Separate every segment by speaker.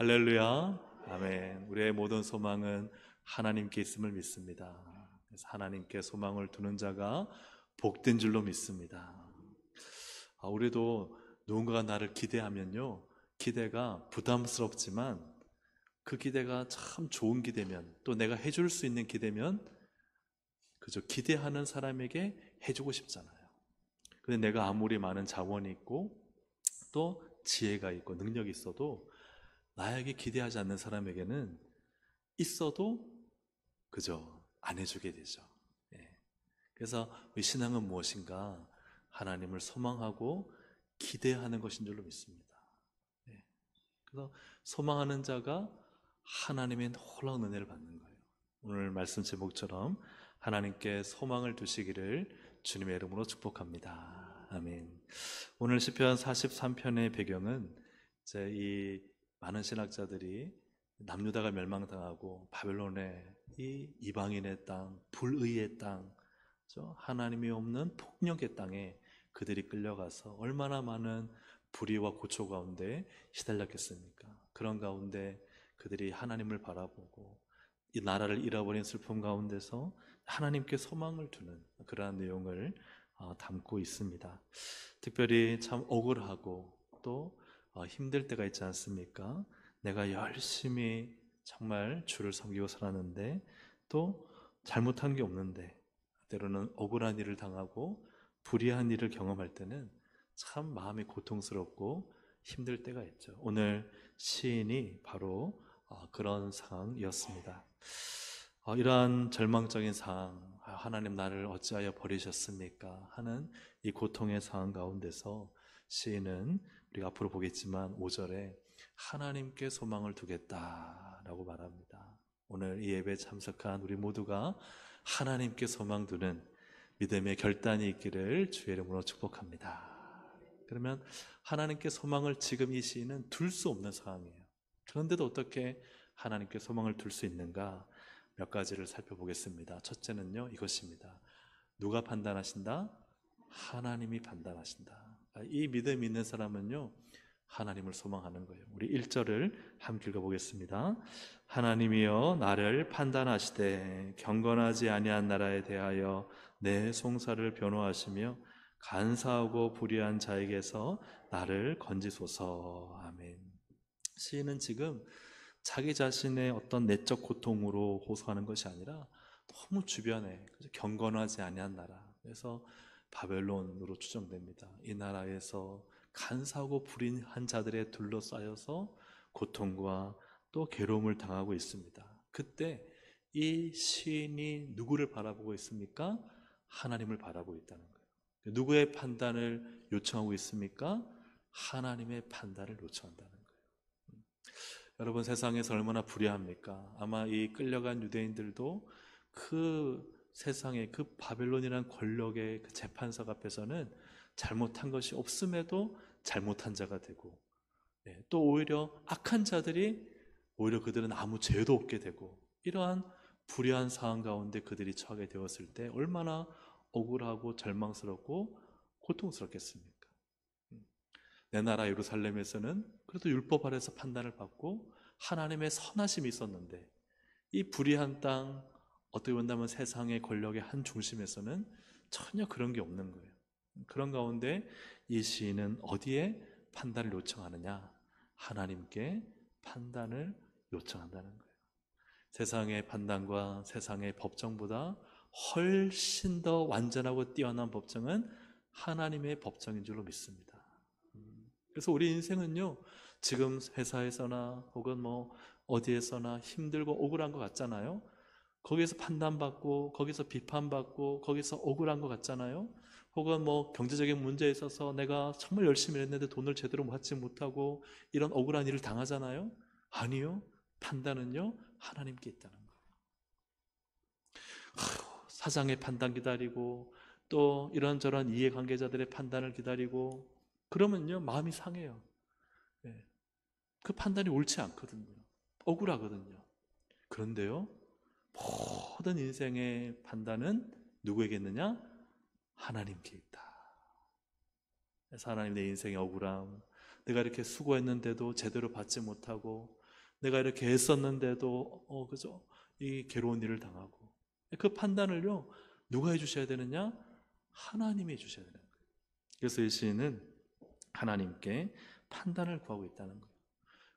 Speaker 1: 할렐루야. 아멘. 우리의 모든 소망은 하나님께 있음을 믿습니다. 그래서 하나님께 소망을 두는 자가 복된 줄로 믿습니다. 우리도 누군가가 나를 기대하면요, 기대가 부담스럽지만 그 기대가 참 좋은 기대면, 또 내가 해줄 수 있는 기대면 그저 기대하는 사람에게 해주고 싶잖아요. 근데 내가 아무리 많은 자원이 있고 또 지혜가 있고 능력이 있어도 나에게 기대하지 않는 사람에게는 있어도 그저 안 해주게 되죠. 예. 그래서 우리 신앙은 무엇인가? 하나님을 소망하고 기대하는 것인 줄로 믿습니다. 예. 그래서 소망하는 자가 하나님의 놀라운 은혜를 받는 거예요. 오늘 말씀 제목처럼 하나님께 소망을 두시기를 주님의 이름으로 축복합니다. 아멘. 오늘 시편 43편의 배경은 이제 이 많은 신학자들이 남유다가 멸망당하고 바벨론의 이 이방인의 땅, 불의의 땅, 하나님이 없는 폭력의 땅에 그들이 끌려가서 얼마나 많은 불의와 고초 가운데 시달렸겠습니까? 그런 가운데 그들이 하나님을 바라보고 이 나라를 잃어버린 슬픔 가운데서 하나님께 소망을 두는 그러한 내용을 담고 있습니다. 특별히 참 억울하고 또 힘들 때가 있지 않습니까? 내가 열심히 정말 주를 섬기고 살았는데 또 잘못한 게 없는데 때로는 억울한 일을 당하고 불의한 일을 경험할 때는 참 마음이 고통스럽고 힘들 때가 있죠. 오늘 시인이 바로 그런 상황이었습니다. 이러한 절망적인 상황, 하나님 나를 어찌하여 버리셨습니까? 하는 이 고통의 상황 가운데서 시인은 우리가 앞으로 보겠지만 5절에 하나님께 소망을 두겠다라고 말합니다. 오늘 이 예배에 참석한 우리 모두가 하나님께 소망 두는 믿음의 결단이 있기를 주의 이름으로 축복합니다. 그러면 하나님께 소망을 지금 이 시인은 둘 수 없는 상황이에요. 그런데도 어떻게 하나님께 소망을 둘 수 있는가? 몇 가지를 살펴보겠습니다. 첫째는요, 이것입니다. 누가 판단하신다? 하나님이 판단하신다. 이 믿음이 있는 사람은요, 하나님을 소망하는 거예요. 우리 1절을 함께 읽어보겠습니다. 하나님이여 나를 판단하시되 경건하지 아니한 나라에 대하여 내 송사를 변호하시며 간사하고 불의한 자에게서 나를 건지소서. 아멘. 시인은 지금 자기 자신의 어떤 내적 고통으로 호소하는 것이 아니라 너무 주변에 경건하지 아니한 나라, 그래서 바벨론으로 추정됩니다. 이 나라에서 간사하고 불의한 자들에 둘러싸여서 고통과 또 괴로움을 당하고 있습니다. 그때 이 시인이 누구를 바라보고 있습니까? 하나님을 바라보고 있다는 거예요. 누구의 판단을 요청하고 있습니까? 하나님의 판단을 요청한다는 거예요. 여러분, 세상에서 얼마나 불의합니까? 아마 이 끌려간 유대인들도 그 세상의 그 바벨론이라는 권력의 그 재판석 앞에서는 잘못한 것이 없음에도 잘못한 자가 되고, 또 오히려 악한 자들이 오히려 그들은 아무 죄도 없게 되고, 이러한 불의한 상황 가운데 그들이 처하게 되었을 때 얼마나 억울하고 절망스럽고 고통스럽겠습니까? 내 나라 예루살렘에서는 그래도 율법 아래서 판단을 받고 하나님의 선하심이 있었는데, 이 불의한 땅, 어떻게 본다면 세상의 권력의 한 중심에서는 전혀 그런 게 없는 거예요. 그런 가운데 이 시인은 어디에 판단을 요청하느냐? 하나님께 판단을 요청한다는 거예요. 세상의 판단과 세상의 법정보다 훨씬 더 완전하고 뛰어난 법정은 하나님의 법정인 줄로 믿습니다. 그래서 우리 인생은요, 지금 회사에서나 혹은 뭐 어디에서나 힘들고 억울한 것 같잖아요. 거기에서 판단받고 거기서 비판받고 거기서 억울한 것 같잖아요. 혹은 뭐 경제적인 문제에 있어서 내가 정말 열심히 했는데 돈을 제대로 받지 못하고 이런 억울한 일을 당하잖아요. 아니요, 판단은요 하나님께 있다는 거예요. 사장의 판단 기다리고 또 이런저런 이해관계자들의 판단을 기다리고 그러면요 마음이 상해요. 그 판단이 옳지 않거든요. 억울하거든요. 그런데요, 모든 인생의 판단은 누구에게 있느냐? 하나님께 있다. 그래서 하나님, 내 인생의 억울함, 내가 이렇게 수고했는데도 제대로 받지 못하고 내가 이렇게 애썼는데도 그죠? 이 괴로운 일을 당하고. 그 판단을요, 누가 해주셔야 되느냐? 하나님이 해주셔야 되는 거예요. 그래서 이 시인은 하나님께 판단을 구하고 있다는 거예요.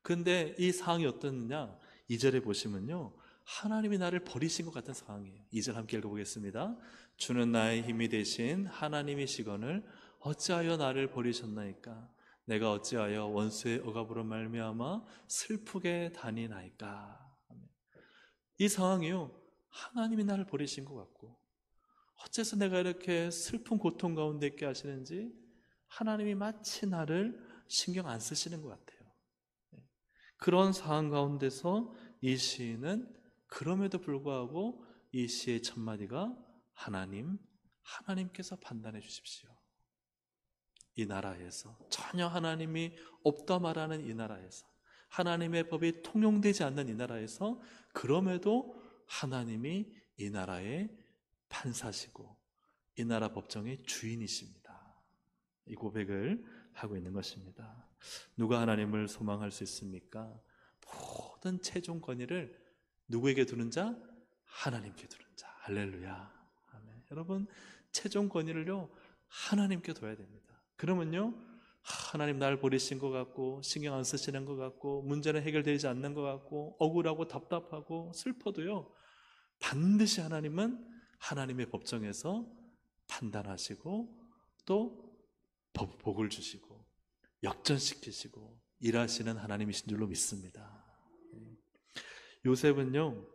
Speaker 1: 근데 이 상황이 어떻느냐? 2절에 보시면요, 하나님이 나를 버리신 것 같은 상황이에요. 2절 함께 읽어보겠습니다. 주는 나의 힘이 되신 하나님이시거늘 어찌하여 나를 버리셨나이까? 내가 어찌하여 원수의 억압으로 말미암아 슬프게 다니나이까? 이 상황이요, 하나님이 나를 버리신 것 같고, 어째서 내가 이렇게 슬픈 고통 가운데 있게 하시는지 하나님이 마치 나를 신경 안 쓰시는 것 같아요. 그런 상황 가운데서 이 시인은 그럼에도 불구하고 이 시의 첫 마디가 하나님께서 판단해 주십시오. 이 나라에서 전혀 하나님이 없다 말하는 이 나라에서, 하나님의 법이 통용되지 않는 이 나라에서 그럼에도 하나님이 이 나라의 판사시고 이 나라 법정의 주인이십니다. 이 고백을 하고 있는 것입니다. 누가 하나님을 소망할 수 있습니까? 모든 최종 권위를 누구에게 두는 자? 하나님께 두는 자. 할렐루야. 아멘. 여러분, 최종 권위를요, 하나님께 둬야 됩니다. 그러면요, 하나님 날 버리신 것 같고 신경 안 쓰시는 것 같고 문제는 해결되지 않는 것 같고 억울하고 답답하고 슬퍼도요, 반드시 하나님은 하나님의 법정에서 판단하시고 또 복을 주시고 역전시키시고 일하시는 하나님이신 줄로 믿습니다. 요셉은요,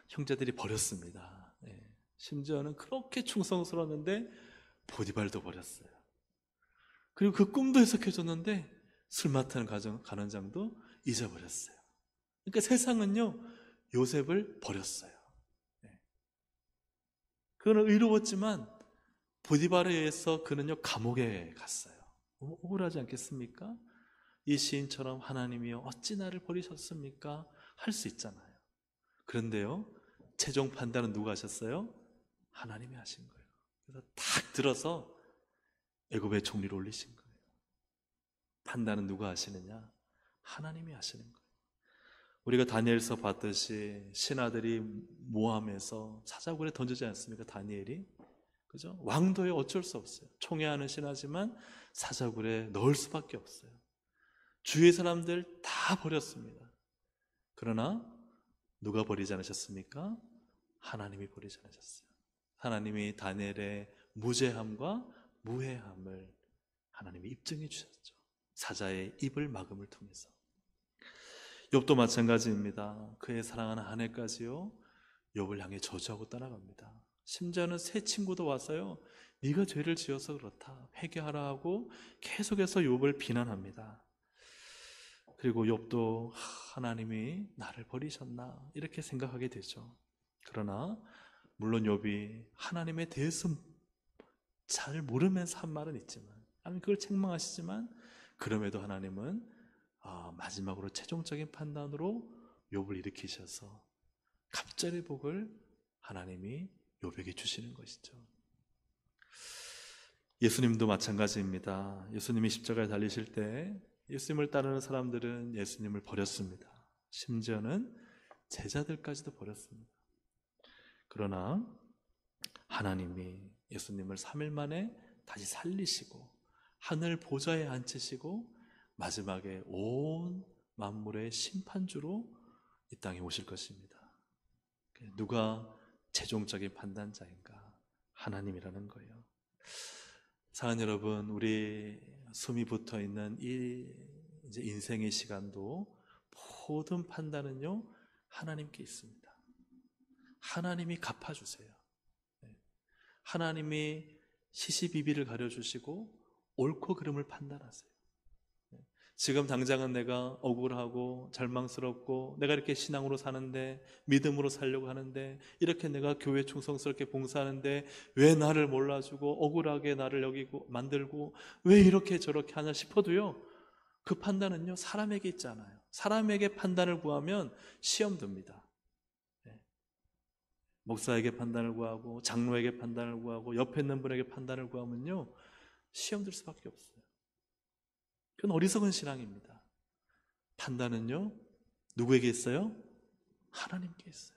Speaker 1: 형제들이 버렸습니다. 심지어는 그렇게 충성스러웠는데 보디발도 버렸어요. 그리고 그 꿈도 해석해줬는데 술 맡는 가난장도 잊어버렸어요. 그러니까 세상은요, 요셉을 버렸어요. 그는 의로웠지만 보디발에 의해서 그는요, 감옥에 갔어요. 억울하지 않겠습니까? 이 시인처럼 하나님이여 어찌 나를 버리셨습니까? 할 수 있잖아요. 그런데요, 최종 판단은 누가 하셨어요? 하나님이 하신 거예요. 그래서 탁 들어서 애굽의 총리를 올리신 거예요. 판단은 누가 하시느냐? 하나님이 하시는 거예요. 우리가 다니엘서 봤듯이 신하들이 모함해서 사자굴에 던지지 않습니까? 다니엘이, 그죠? 왕도에 어쩔 수 없어요. 총애하는 신하지만 사자굴에 넣을 수밖에 없어요. 주위의 사람들 다 버렸습니다. 그러나 누가 버리지 않으셨습니까? 하나님이 버리지 않으셨어요. 하나님이 다니엘의 무죄함과 무해함을 하나님이 입증해 주셨죠. 사자의 입을 막음을 통해서. 욥도 마찬가지입니다. 그의 사랑하는 아내까지요, 욥을 향해 저주하고 떠나갑니다. 심지어는 새 친구도 와서요, 네가 죄를 지어서 그렇다, 회개하라 하고 계속해서 욥을 비난합니다. 그리고 욥도 하나님이 나를 버리셨나 이렇게 생각하게 되죠. 그러나 물론 욥이 하나님에 대해서 잘 모르면서 한 말은 있지만, 하나님 그걸 책망하시지만, 그럼에도 하나님은 마지막으로 최종적인 판단으로 욥을 일으키셔서 갑절의 복을 하나님이 욥에게 주시는 것이죠. 예수님도 마찬가지입니다. 예수님이 십자가에 달리실 때 예수님을 따르는 사람들은 예수님을 버렸습니다. 심지어는 제자들까지도 버렸습니다. 그러나 하나님이 예수님을 3일 만에 다시 살리시고 하늘 보좌에 앉히시고 마지막에 온 만물의 심판주로 이 땅에 오실 것입니다. 누가 최종적인 판단자인가? 하나님이라는 거예요. 사랑하는 여러분, 우리 숨이 붙어 있는 이 이제 인생의 시간도 모든 판단은요, 하나님께 있습니다. 하나님이 갚아주세요. 하나님이 시시비비를 가려주시고 옳고 그름을 판단하세요. 지금 당장은 내가 억울하고 절망스럽고 내가 이렇게 신앙으로 사는데, 믿음으로 살려고 하는데, 이렇게 내가 교회 충성스럽게 봉사하는데 왜 나를 몰라주고 억울하게 나를 여기고 만들고 왜 이렇게 저렇게 하냐 싶어도요, 그 판단은요, 사람에게 있지 않아요. 사람에게 판단을 구하면 시험 듭니다. 목사에게 판단을 구하고 장로에게 판단을 구하고 옆에 있는 분에게 판단을 구하면요, 시험 들 수밖에 없어요. 그건 어리석은 신앙입니다. 판단은요, 누구에게 있어요? 하나님께 있어요.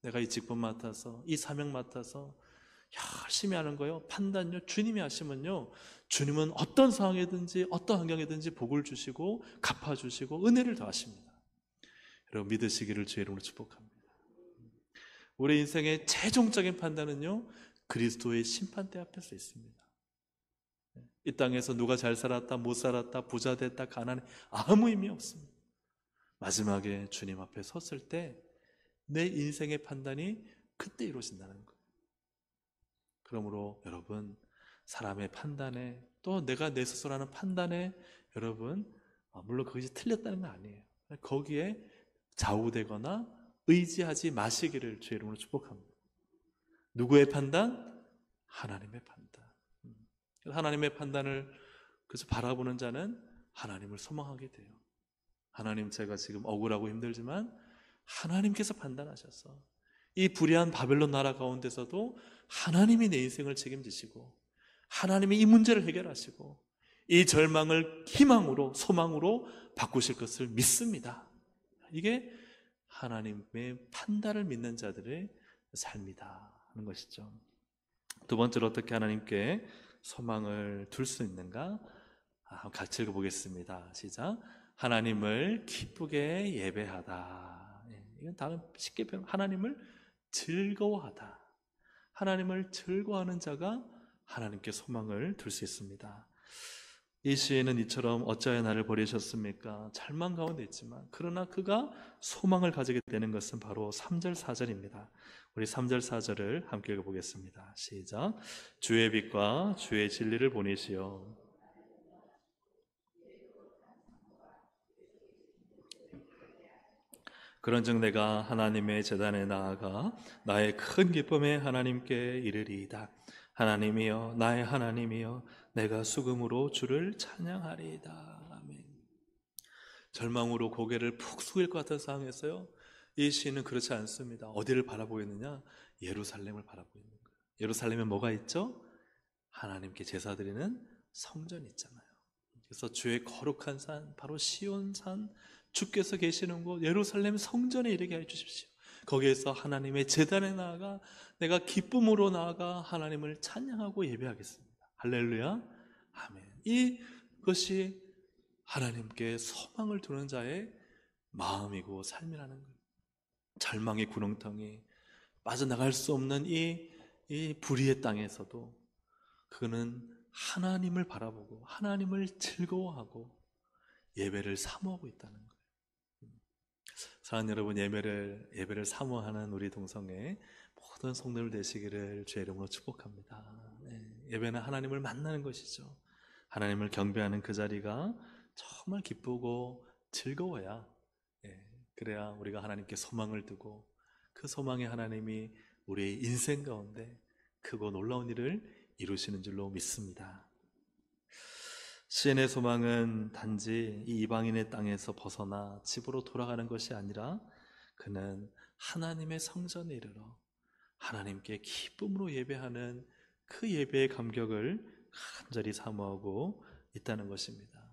Speaker 1: 내가 이 직분 맡아서, 이 사명 맡아서 열심히 하는 거요. 판단요, 주님이 하시면요, 주님은 어떤 상황이든지 어떤 환경이든지 복을 주시고 갚아주시고 은혜를 더하십니다. 여러분 믿으시기를 주의 이름으로 축복합니다. 우리 인생의 최종적인 판단은요, 그리스도의 심판대 앞에서 있습니다. 이 땅에서 누가 잘 살았다, 못 살았다, 부자 됐다, 가난해, 아무 의미 없습니다. 마지막에 주님 앞에 섰을 때 내 인생의 판단이 그때 이루어진다는 거예요. 그러므로 여러분, 사람의 판단에, 또 내가 내 스스로 하는 판단에 여러분, 물론 그것이 틀렸다는 건 아니에요. 거기에 좌우되거나 의지하지 마시기를 주의 이름으로 축복합니다. 누구의 판단? 하나님의 판단. 하나님의 판단을 그래서 바라보는 자는 하나님을 소망하게 돼요. 하나님, 제가 지금 억울하고 힘들지만 하나님께서 판단하셔서 이 불의한 바벨론 나라 가운데서도 하나님이 내 인생을 책임지시고 하나님이 이 문제를 해결하시고 이 절망을 희망으로, 소망으로 바꾸실 것을 믿습니다. 이게 하나님의 판단을 믿는 자들의 삶이다 하는 것이죠. 두 번째로 어떻게 하나님께 소망을 둘 수 있는가? 같이 읽어보겠습니다. 시작. 하나님을 기쁘게 예배하다. 이건 다른 쉽게 표현, 하나님을 즐거워하다. 하나님을 즐거워하는 자가 하나님께 소망을 둘 수 있습니다. 이 시인은 이처럼 어찌하여 나를 버리셨습니까? 절망 가운데 있지만 그러나 그가 소망을 가지게 되는 것은 바로 3절 4절입니다. 우리 3절 4절을 함께 읽어보겠습니다. 시작. 주의 빛과 주의 진리를 보내시어 그런즉 내가 하나님의 제단에 나아가 나의 큰 기쁨에 하나님께 이르리이다. 하나님이여, 나의 하나님이여, 내가 수금으로 주를 찬양하리이다. 아멘. 절망으로 고개를 푹 숙일 것 같은 상황에서요, 이 시인은 그렇지 않습니다. 어디를 바라보고 있느냐? 예루살렘을 바라보고 있는 거예요. 예루살렘에 뭐가 있죠? 하나님께 제사 드리는 성전이 있잖아요. 그래서 주의 거룩한 산, 바로 시온산, 주께서 계시는 곳 예루살렘 성전에 이르게 해 주십시오. 거기에서 하나님의 제단에 나아가 내가 기쁨으로 나아가 하나님을 찬양하고 예배하겠습니다. 할렐루야, 아멘. 이것이 하나님께 소망을 두는 자의 마음이고 삶이라는 거예요. 절망의 구렁텅이, 빠져나갈 수 없는 이 불의의 땅에서도 그는 하나님을 바라보고 하나님을 즐거워하고 예배를 사모하고 있다는 거예요. 사랑하는 여러분, 예배를 사모하는 우리 동성의 모든 성도들 되시기를 주의 이름으로 축복합니다. 예배는 하나님을 만나는 것이죠. 하나님을 경배하는 그 자리가 정말 기쁘고 즐거워야, 그래야 우리가 하나님께 소망을 두고 그 소망의 하나님이 우리의 인생 가운데 크고 놀라운 일을 이루시는 줄로 믿습니다. 시인의 소망은 단지 이 이방인의 땅에서 벗어나 집으로 돌아가는 것이 아니라 그는 하나님의 성전에 이르러 하나님께 기쁨으로 예배하는 그 예배의 감격을 간절히 사모하고 있다는 것입니다.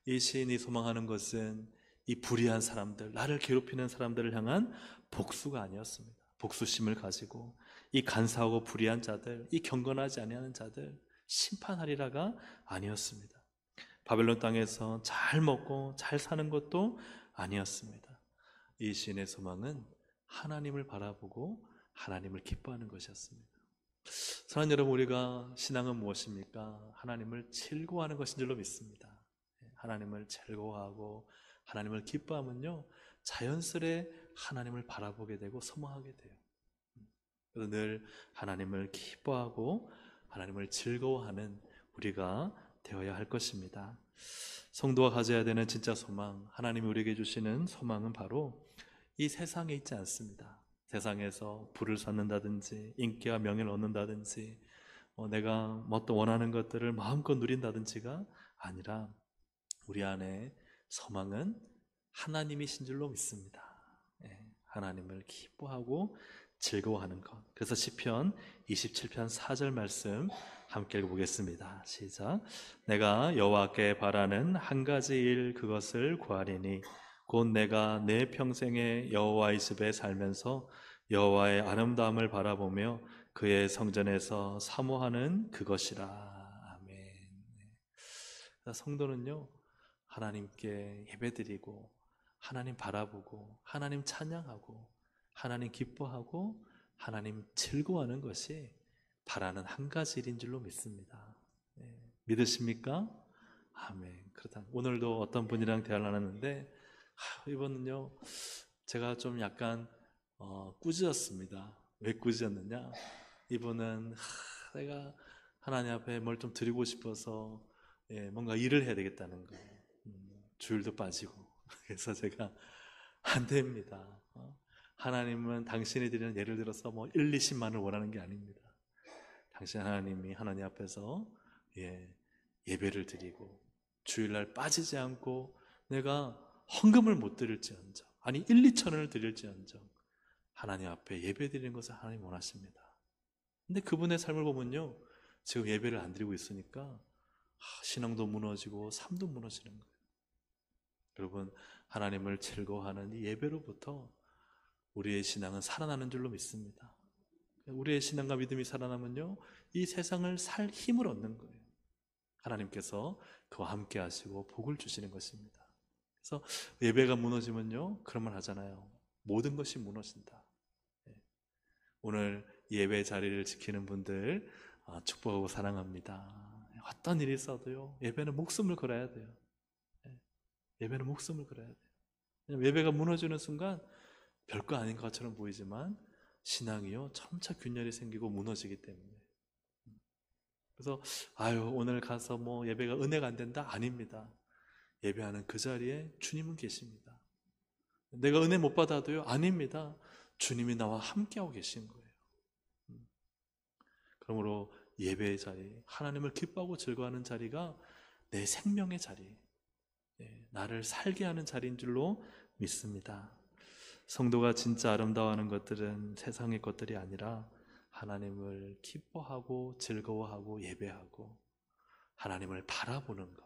Speaker 1: 이 시인이 소망하는 것은 이 불의한 사람들, 나를 괴롭히는 사람들을 향한 복수가 아니었습니다. 복수심을 가지고 이 간사하고 불의한 자들, 이 경건하지 아니하는 자들 심판하리라가 아니었습니다. 바벨론 땅에서 잘 먹고 잘 사는 것도 아니었습니다. 이 시인의 소망은 하나님을 바라보고 하나님을 기뻐하는 것이었습니다. 사랑하는 여러분, 우리가 신앙은 무엇입니까? 하나님을 즐거워하는 것인 줄로 믿습니다. 하나님을 즐거워하고 하나님을 기뻐하면요, 자연스레 하나님을 바라보게 되고 소망하게 돼요. 그래서 늘 하나님을 기뻐하고 하나님을 즐거워하는 우리가 되어야 할 것입니다. 성도가 가져야 되는 진짜 소망, 하나님이 우리에게 주시는 소망은 바로 이 세상에 있지 않습니다. 세상에서 부를 쌓는다든지 인기와 명예를 얻는다든지 내가 뭐 또 원하는 것들을 마음껏 누린다든지가 아니라 우리 안에 소망은 하나님이신 줄로 믿습니다. 하나님을 기뻐하고 즐거워하는 것. 그래서 시편 27편 4절 말씀 함께 읽어보겠습니다. 시작. 내가 여호와께 바라는 한 가지 일, 그것을 구하리니 곧 내가 내 평생에 여호와의 집에 살면서 여호와의 아름다움을 바라보며 그의 성전에서 사모하는 그것이라. 아멘. 성도는요, 하나님께 예배드리고 하나님 바라보고 하나님 찬양하고 하나님 기뻐하고 하나님 즐거워하는 것이 바라는 한 가지 일인 줄로 믿습니다. 믿으십니까? 아멘. 그렇다. 오늘도 어떤 분이랑 대화를 나눴는데 이번은요, 제가 좀 약간 꾸짖었습니다. 왜 꾸짖었느냐? 이분은 내가 하나님 앞에 뭘 좀 드리고 싶어서 뭔가 일을 해야 되겠다는 거예요. 주일도 빠지고. 그래서 제가 안 됩니다. 하나님은 당신이 드리는, 예를 들어서 뭐 1, 20만을 원하는 게 아닙니다. 당신 하나님이 하나님 앞에서 예배를 드리고 주일날 빠지지 않고 내가 헌금을 못 드릴지언정, 아니 1, 2천원을 드릴지언정 하나님 앞에 예배 드리는 것을 하나님 원하십니다. 근데 그분의 삶을 보면요, 지금 예배를 안 드리고 있으니까 신앙도 무너지고 삶도 무너지는 거예요. 여러분, 하나님을 즐거워하는 이 예배로부터 우리의 신앙은 살아나는 줄로 믿습니다. 우리의 신앙과 믿음이 살아나면요, 이 세상을 살 힘을 얻는 거예요. 하나님께서 그와 함께 하시고 복을 주시는 것입니다. 그래서 예배가 무너지면요, 그런 말 하잖아요. 모든 것이 무너진다. 오늘 예배 자리를 지키는 분들 축복하고 사랑합니다. 어떤 일이 있어도요, 예배는 목숨을 걸어야 돼요. 예배는 목숨을 걸어야 돼요. 왜냐하면 예배가 무너지는 순간 별거 아닌 것처럼 보이지만 신앙이요, 점차 균열이 생기고 무너지기 때문에. 그래서 오늘 가서 뭐 예배가 은혜가 안 된다? 아닙니다. 예배하는 그 자리에 주님은 계십니다. 내가 은혜 못 받아도요? 아닙니다. 주님이 나와 함께하고 계신 거예요. 그러므로 예배의 자리, 하나님을 기뻐하고 즐거워하는 자리가 내 생명의 자리, 나를 살게 하는 자리인 줄로 믿습니다. 성도가 진짜 아름다워하는 것들은 세상의 것들이 아니라 하나님을 기뻐하고 즐거워하고 예배하고 하나님을 바라보는 것,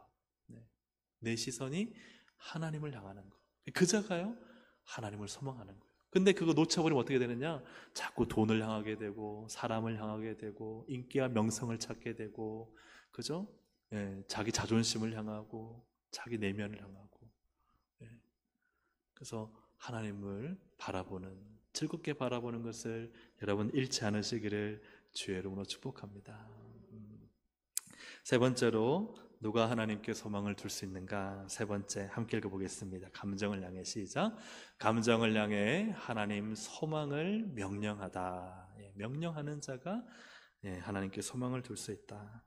Speaker 1: 내 시선이 하나님을 향하는 것, 그자가요 하나님을 소망하는 거예요. 근데 그거 놓쳐버리면 어떻게 되느냐? 자꾸 돈을 향하게 되고 사람을 향하게 되고 인기와 명성을 찾게 되고, 그죠? 자기 자존심을 향하고 자기 내면을 향하고. 그래서 하나님을 바라보는, 즐겁게 바라보는 것을 여러분 잃지 않으시기를 주의 이름으로 축복합니다. 세 번째로 누가 하나님께 소망을 둘 수 있는가? 세 번째 함께 읽어보겠습니다. 감정을 향해 시작. 감정을 향해 하나님 소망을 명령하다. 명령하는 자가 하나님께 소망을 둘 수 있다.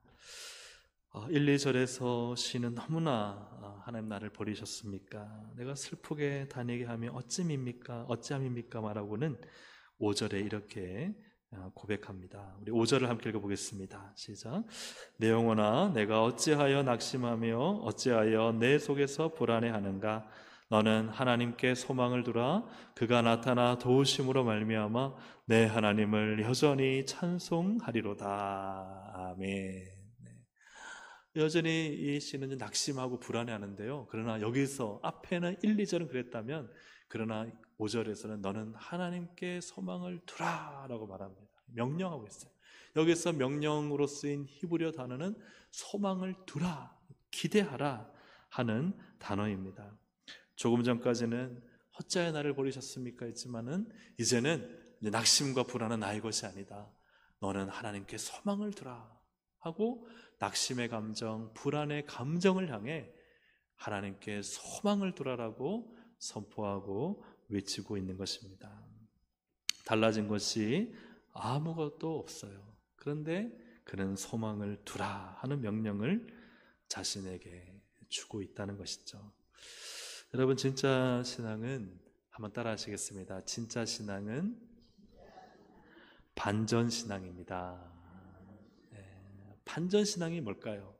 Speaker 1: 1, 2절에서 시는 너무나 하나님 나를 버리셨습니까? 내가 슬프게 다니게 하며 어찌함입니까? 말하고는 5절에 이렇게 고백합니다. 우리 5절을 함께 읽어보겠습니다. 시작. 내 영혼아, 내가 어찌하여 낙심하며 어찌하여 내 속에서 불안해하는가? 너는 하나님께 소망을 두라. 그가 나타나 도우심으로 말미암아 내 하나님을 여전히 찬송하리로다. 아멘. 여전히 이 시는 낙심하고 불안해하는데요, 그러나 여기서 앞에는 1, 2절은 그랬다면, 그러나 5절에서는 너는 하나님께 소망을 두라 라고 말합니다. 명령하고 있어요. 여기서 명령으로 쓰인 히브리어 단어는 소망을 두라, 기대하라 하는 단어입니다. 조금 전까지는 어찌하여 나를 버리셨습니까 했지만은 이제는 낙심과 불안은 나의 것이 아니다. 너는 하나님께 소망을 두라 하고 낙심의 감정, 불안의 감정을 향해 하나님께 소망을 두라라고 선포하고 외치고 있는 것입니다. 달라진 것이 아무것도 없어요. 그런데 그는 소망을 두라 하는 명령을 자신에게 주고 있다는 것이죠. 여러분, 진짜 신앙은 한번 따라 하시겠습니다. 진짜 신앙은 반전신앙입니다. 반전신앙이 뭘까요?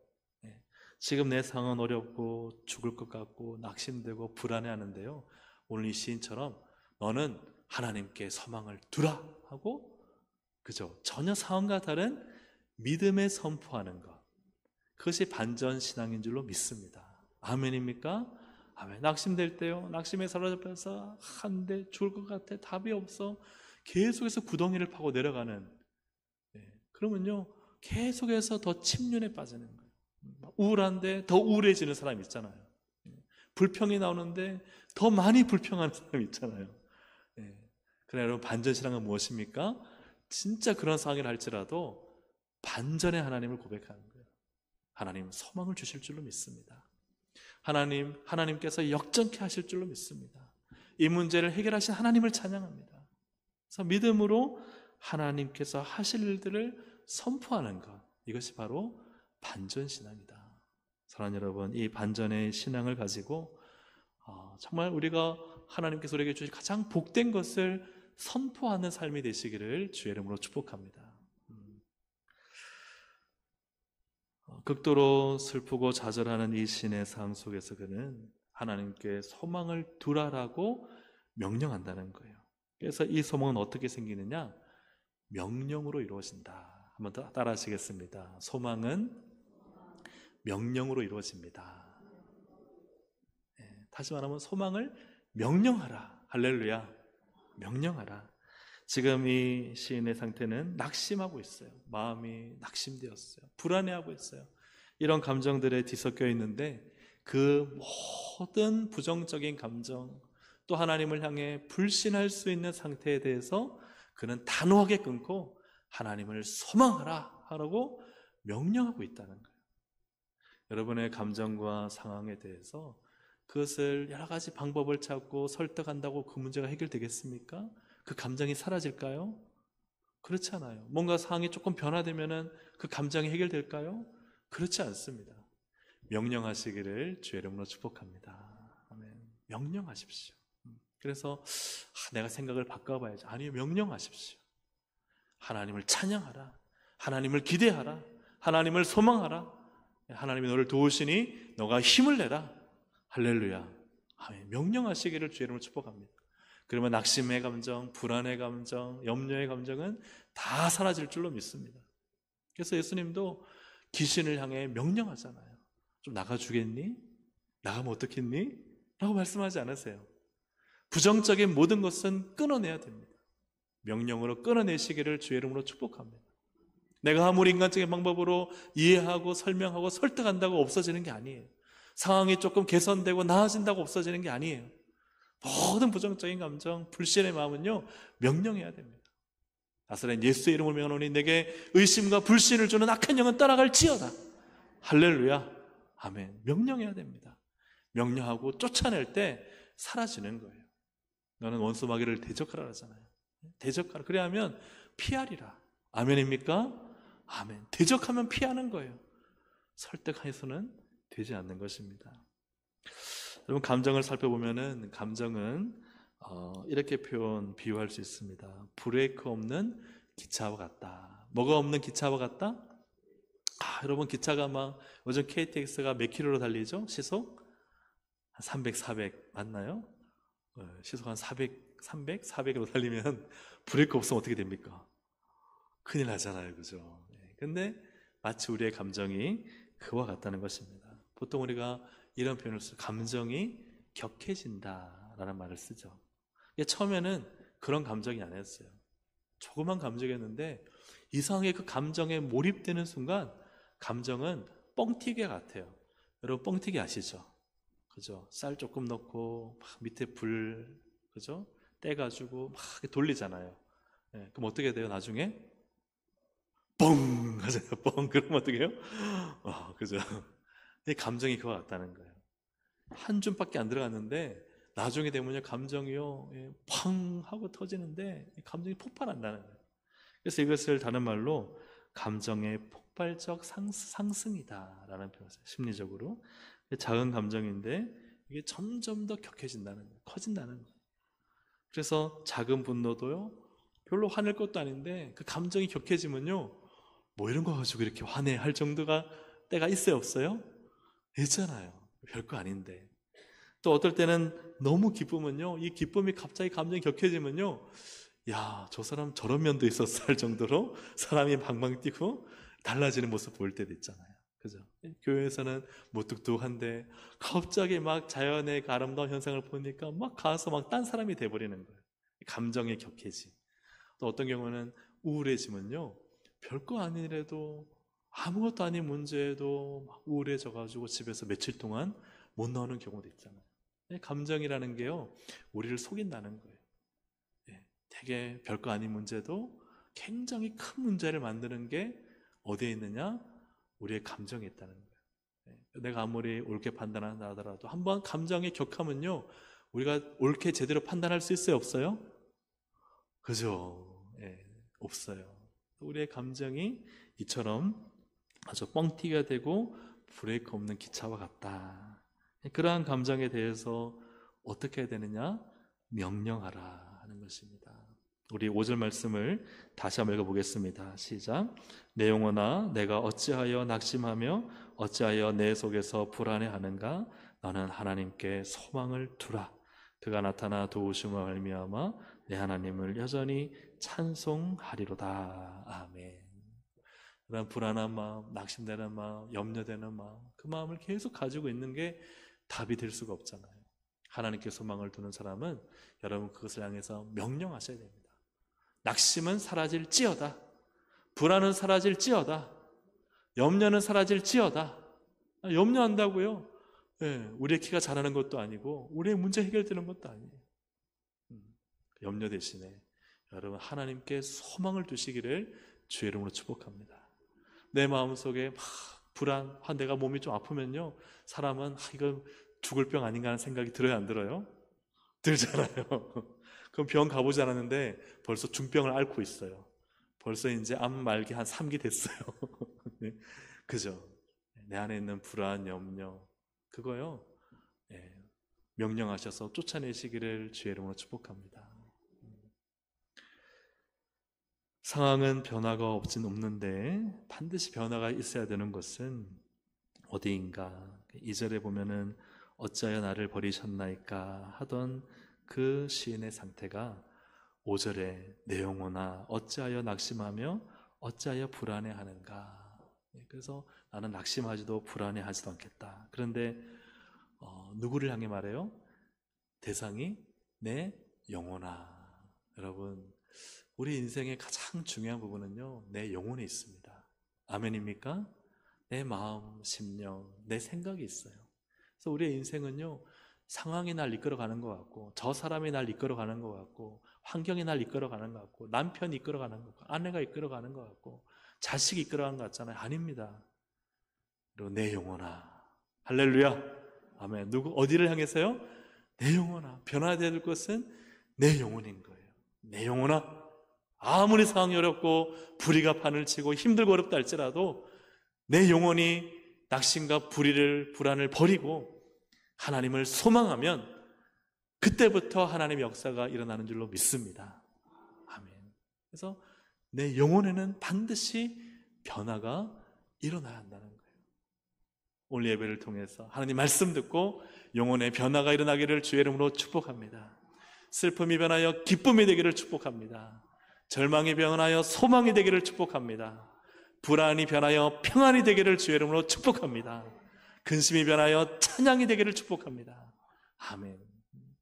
Speaker 1: 지금 내 상황은 어렵고 죽을 것 같고 낙심되고 불안해하는데요, 오늘 이 시인처럼 너는 하나님께 소망을 두라 하고, 그죠? 전혀 상황과 다른 믿음에 선포하는 것, 그것이 반전신앙인 줄로 믿습니다. 아멘입니까? 아멘. 낙심될 때요, 낙심에 사로잡혀서 안 돼, 죽을 것 같아, 답이 없어, 계속해서 구덩이를 파고 내려가는, 그러면요 계속해서 더 침륜에 빠지는 거예요. 우울한데 더 우울해지는 사람 있잖아요. 불평이 나오는데 더 많이 불평하는 사람 있잖아요. 그러나 여러분, 반전신앙은 무엇입니까? 진짜 그런 상황을 할지라도 반전의 하나님을 고백하는 거예요. 하나님 소망을 주실 줄로 믿습니다. 하나님께서 역전케 하실 줄로 믿습니다. 이 문제를 해결하신 하나님을 찬양합니다. 그래서 믿음으로 하나님께서 하실 일들을 선포하는 것, 이것이 바로 반전신앙이다. 사랑하는 여러분, 이 반전의 신앙을 가지고 정말 우리가 하나님께서 우리에게 주신 가장 복된 것을 선포하는 삶이 되시기를 주의 이름으로 축복합니다. 극도로 슬프고 좌절하는 이 신의 삶 속에서 그는 하나님께 소망을 두라라고 명령한다는 거예요. 그래서 이 소망은 어떻게 생기느냐? 명령으로 이루어진다. 한번 더 따라 하시겠습니다. 소망은 명령으로 이루어집니다. 다시 말하면 소망을 명령하라. 할렐루야. 명령하라. 지금 이 시인의 상태는 낙심하고 있어요. 마음이 낙심되었어요. 불안해하고 있어요. 이런 감정들에 뒤섞여 있는데 그 모든 부정적인 감정, 또 하나님을 향해 불신할 수 있는 상태에 대해서 그는 단호하게 끊고 하나님을 소망하라 하라고 명령하고 있다는 거예요. 여러분의 감정과 상황에 대해서 그것을 여러 가지 방법을 찾고 설득한다고 그 문제가 해결되겠습니까? 그 감정이 사라질까요? 그렇지 않아요. 뭔가 상황이 조금 변화되면은 그 감정이 해결될까요? 그렇지 않습니다. 명령하시기를 주의 이름으로 축복합니다. 아멘. 명령하십시오. 그래서 내가 생각을 바꿔봐야지. 아니요, 명령하십시오. 하나님을 찬양하라. 하나님을 기대하라. 하나님을 소망하라. 하나님이 너를 도우시니 너가 힘을 내라. 할렐루야. 아멘. 명령하시기를 주의 이름으로 축복합니다. 그러면 낙심의 감정, 불안의 감정, 염려의 감정은 다 사라질 줄로 믿습니다. 그래서 예수님도 귀신을 향해 명령하잖아요. 좀 나가주겠니? 나가면 어떻겠니? 라고 말씀하지 않으세요. 부정적인 모든 것은 끊어내야 됩니다. 명령으로 끊어내시기를 주의 이름으로 축복합니다. 내가 아무리 인간적인 방법으로 이해하고 설명하고 설득한다고 없어지는 게 아니에요. 상황이 조금 개선되고 나아진다고 없어지는 게 아니에요. 모든 부정적인 감정, 불신의 마음은요, 명령해야 됩니다. 나사렛 예수의 이름을 명하노니 내게 의심과 불신을 주는 악한 영은 떠나갈지어다. 할렐루야. 아멘. 명령해야 됩니다. 명령하고 쫓아낼 때 사라지는 거예요. 너는 원수 마귀를 대적하라 하잖아요. 대적하라. 그래야 하면 피하리라. 아멘입니까? 아멘. 대적하면 피하는 거예요. 설득해서는 되지 않는 것입니다. 여러분, 감정을 살펴보면은 감정은 이렇게 비유할 수 있습니다. 브레이크 없는 기차와 같다. 뭐가 없는 기차와 같다? 여러분, 기차가 막 요즘 KTX가 몇 킬로로 달리죠? 시속? 한 300, 400 맞나요? 시속 한 400으로 달리면 브레이크 없으면 어떻게 됩니까? 큰일 나잖아요. 그죠? 근데 마치 우리의 감정이 그와 같다는 것입니다. 보통 우리가 이런 표현을 써요. 감정이 격해진다라는 말을 쓰죠. 처음에는 그런 감정이 아니었어요. 조그만 감정이었는데 이상하게 그 감정에 몰입되는 순간 감정은 뻥튀기 같아요. 여러분, 뻥튀기 아시죠? 그죠? 쌀 조금 넣고 막 밑에 불, 그죠? 떼가지고 막 돌리잖아요. 그럼 어떻게 돼요? 나중에 뻥 하잖아요. 뻥. 그러면 어떻게 해요? 그죠? 이 감정이 그와 같다는 거예요. 한 줌밖에 안 들어갔는데 나중에 되면요, 감정이요, 팡 하고 터지는데 감정이 폭발한다는 거예요. 그래서 이것을 다른 말로 감정의 폭발적 상승이다라는 표현을 써요. 심리적으로 작은 감정인데 이게 점점 더 격해진다는 거예요. 커진다는 거예요. 그래서 작은 분노도요, 별로 화낼 것도 아닌데 그 감정이 격해지면요, 뭐 이런 거 가지고 이렇게 화내할 정도가 때가 있어요, 없어요? 있잖아요. 별거 아닌데. 또 어떨 때는 너무 기쁘면요, 이 기쁨이 갑자기 감정이 격해지면요, 야, 저 사람 저런 면도 있었어 할 정도로 사람이 방방 뛰고 달라지는 모습 보일 때도 있잖아요. 그죠? 교회에서는 무뚝뚝한데 갑자기 막 자연의 아름다운 현상을 보니까 막 가서 막 딴 사람이 돼버리는 거예요. 감정의 격해짐. 또 어떤 경우는 우울해지면요, 별거 아닌 일에도 아무것도 아닌 문제에도 막 우울해져가지고 집에서 며칠 동안 못 나오는 경우도 있잖아요. 감정이라는 게요, 우리를 속인다는 거예요. 되게 별거 아닌 문제도 굉장히 큰 문제를 만드는 게 어디에 있느냐? 우리의 감정에 있다는 거예요. 내가 아무리 옳게 판단한다 하더라도 한번 감정이 격하면요, 우리가 옳게 제대로 판단할 수 있어요, 없어요? 그죠? 없어요. 우리의 감정이 이처럼 아주 뻥튀기가 되고 브레이크 없는 기차와 같다. 그러한 감정에 대해서 어떻게 해야 되느냐? 명령하라 하는 것입니다. 우리 5절 말씀을 다시 한번 읽어보겠습니다. 시작. 내 영혼아, 내가 어찌하여 낙심하며 어찌하여 내 속에서 불안해하는가? 너는 하나님께 소망을 두라. 그가 나타나 도우심을 말미암아 내 하나님을 여전히 찬송하리로다. 아멘. 그런 불안한 마음, 낙심되는 마음, 염려되는 마음, 그 마음을 계속 가지고 있는 게 답이 될 수가 없잖아요. 하나님께 소망을 두는 사람은 여러분 그것을 향해서 명령하셔야 됩니다. 낙심은 사라질지어다. 불안은 사라질지어다. 염려는 사라질지어다. 염려한다고요? 우리의 키가 자라는 것도 아니고 우리의 문제 해결되는 것도 아니에요. 염려 대신에 여러분 하나님께 소망을 두시기를 주의 이름으로 축복합니다. 내 마음속에 막 불안, 내가 몸이 좀 아프면요, 사람은 이거 죽을 병 아닌가 하는 생각이 들어요, 안 들어요? 들잖아요. 그럼 병 가보지 않았는데 벌써 중병을 앓고 있어요. 벌써 이제 암 말기 한 3기 됐어요. 네. 그죠? 내 안에 있는 불안, 염려, 그거요, 명령하셔서 쫓아내시기를 주의 이름으로 축복합니다. 상황은 변화가 없는데 반드시 변화가 있어야 되는 것은 어디인가? 2절에 보면은 어찌하여 나를 버리셨나이까 하던 그 시인의 상태가 5절에 내 영혼아 어찌하여 낙심하며 어찌하여 불안해하는가? 그래서 나는 낙심하지도 불안해하지도 않겠다. 그런데 누구를 향해 말해요? 대상이 내 영혼아. 여러분, 우리 인생의 가장 중요한 부분은요, 내 영혼에 있습니다. 아멘입니까? 내 마음, 심령, 내 생각이 있어요. 그래서 우리의 인생은요, 상황이 날 이끌어가는 것 같고, 저 사람이 날 이끌어가는 것 같고, 환경이 날 이끌어가는 것 같고, 남편이 이끌어가는 것 같고, 아내가 이끌어가는 것 같고, 자식이 이끌어가는 것 같잖아요. 아닙니다. 그리고 내 영혼아. 할렐루야. 아멘. 어디를 향해서요? 내 영혼아. 변화될 것은 내 영혼인 거예요. 내 영혼아. 아무리 상황이 어렵고 불의가 판을 치고 힘들고 어렵다 할지라도 내 영혼이 낙심과 불안을 버리고 하나님을 소망하면 그때부터 하나님의 역사가 일어나는 줄로 믿습니다. 아멘. 그래서 내 영혼에는 반드시 변화가 일어나야 한다는 거예요. 오늘 예배를 통해서 하나님 말씀 듣고 영혼의 변화가 일어나기를 주의 이름으로 축복합니다. 슬픔이 변하여 기쁨이 되기를 축복합니다. 절망이 변하여 소망이 되기를 축복합니다. 불안이 변하여 평안이 되기를 주의 이름으로 축복합니다. 근심이 변하여 찬양이 되기를 축복합니다. 아멘.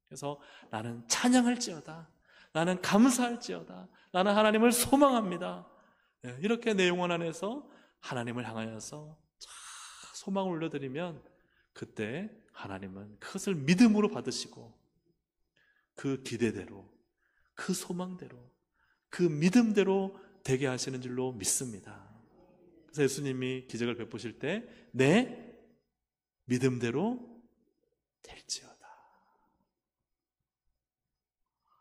Speaker 1: 그래서 나는 찬양할지어다. 나는 감사할지어다. 나는 하나님을 소망합니다. 이렇게 내 영혼 안에서 하나님을 향하여서 소망을 올려드리면 그때 하나님은 그것을 믿음으로 받으시고 그 기대대로, 그 소망대로, 그 믿음대로 되게 하시는 줄로 믿습니다. 그래서 예수님이 기적을 베푸실 때 내 믿음대로 될지어다.